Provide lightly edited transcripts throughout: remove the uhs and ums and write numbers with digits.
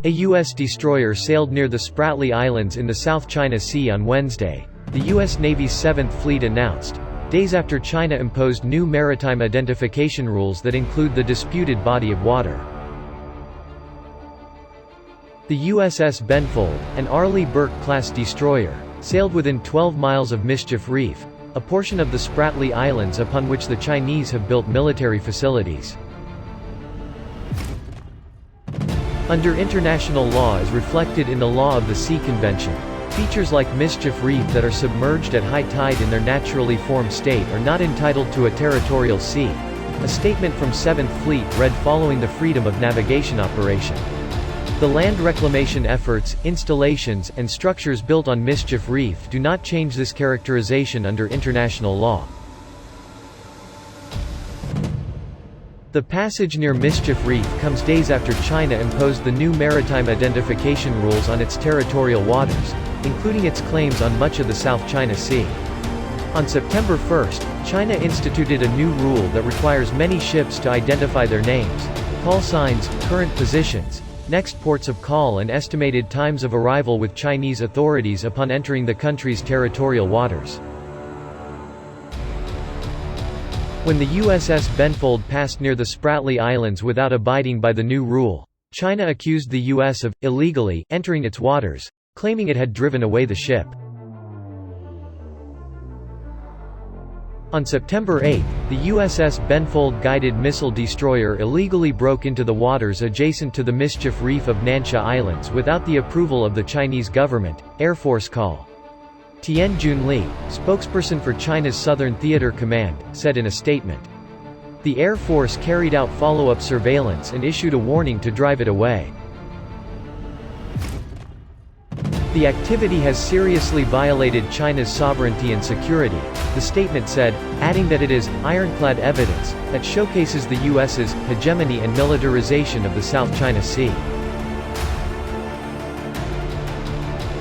A U.S. destroyer sailed near the Spratly Islands in the South China Sea on Wednesday, the U.S. Navy's 7th Fleet announced, days after China imposed new maritime identification rules that include the disputed body of water. The USS Benfold, an Arleigh Burke-class destroyer, sailed within 12 miles of Mischief Reef, a portion of the Spratly Islands upon which the Chinese have built military facilities. Under international law as reflected in the Law of the Sea Convention, features like Mischief Reef that are submerged at high tide in their naturally formed state are not entitled to a territorial sea. A statement from 7th Fleet read following the Freedom of Navigation operation. The land reclamation efforts, installations, and structures built on Mischief Reef do not change this characterization under international law. The passage near Mischief Reef comes days after China imposed the new maritime identification rules on its territorial waters, including its claims on much of the South China Sea. On September 1, China instituted a new rule that requires many ships to identify their names, call signs, current positions, next ports of call and estimated times of arrival with Chinese authorities upon entering the country's territorial waters. When the USS Benfold passed near the Spratly Islands without abiding by the new rule, China accused the U.S. of illegally entering its waters, claiming it had driven away the ship. On September 8, the USS Benfold guided missile destroyer illegally broke into the waters adjacent to the Mischief Reef of Nansha Islands without the approval of the Chinese government, Air Force Call. Tian Junli, spokesperson for China's Southern Theater Command, said in a statement. The Air Force carried out follow-up surveillance and issued a warning to drive it away. The activity has seriously violated China's sovereignty and security, the statement said, adding that it is ironclad evidence that showcases the U.S.'s hegemony and militarization of the South China Sea.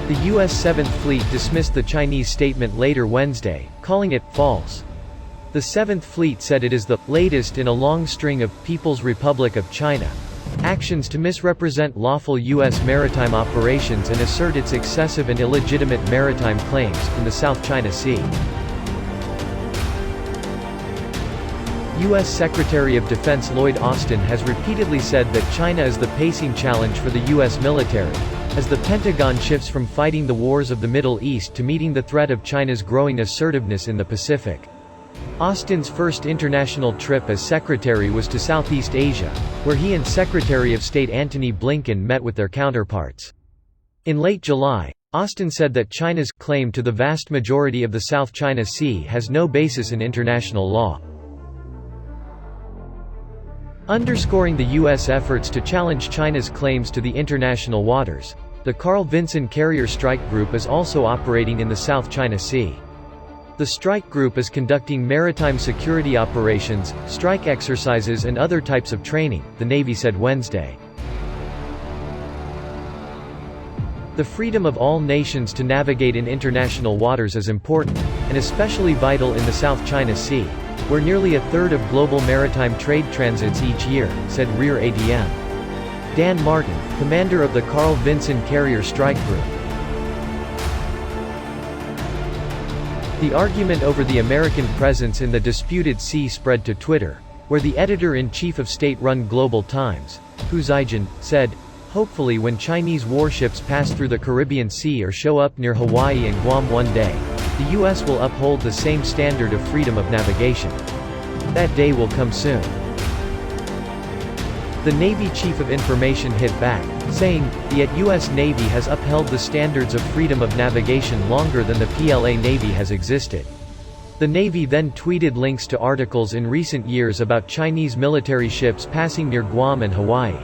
The U.S. 7th Fleet dismissed the Chinese statement later Wednesday, calling it false. The 7th Fleet said it is the latest in a long string of People's Republic of China actions to misrepresent lawful U.S. maritime operations and assert its excessive and illegitimate maritime claims in the South China Sea. U.S. Secretary of Defense Lloyd Austin has repeatedly said that China is the pacing challenge for the U.S. military, as the Pentagon shifts from fighting the wars of the Middle East to meeting the threat of China's growing assertiveness in the Pacific. Austin's first international trip as secretary was to Southeast Asia, where he and Secretary of State Antony Blinken met with their counterparts. In late July, Austin said that China's claim to the vast majority of the South China Sea has no basis in international law. Underscoring the U.S. efforts to challenge China's claims to the international waters, the Carl Vinson Carrier Strike Group is also operating in the South China Sea. The strike group is conducting maritime security operations, strike exercises and other types of training, the Navy said Wednesday. The freedom of all nations to navigate in international waters is important, and especially vital in the South China Sea, where nearly a third of global maritime trade transits each year, said Rear ADM Dan Martin, commander of the Carl Vinson Carrier Strike Group. The argument over the American presence in the disputed sea spread to Twitter, where the editor-in-chief of state-run Global Times, Hu Zijin, said, "Hopefully when Chinese warships pass through the Caribbean Sea or show up near Hawaii and Guam one day, the U.S. will uphold the same standard of freedom of navigation. That day will come soon." The Navy Chief of Information hit back, saying, "The U.S. Navy has upheld the standards of freedom of navigation longer than the PLA Navy has existed." The Navy then tweeted links to articles in recent years about Chinese military ships passing near Guam and Hawaii.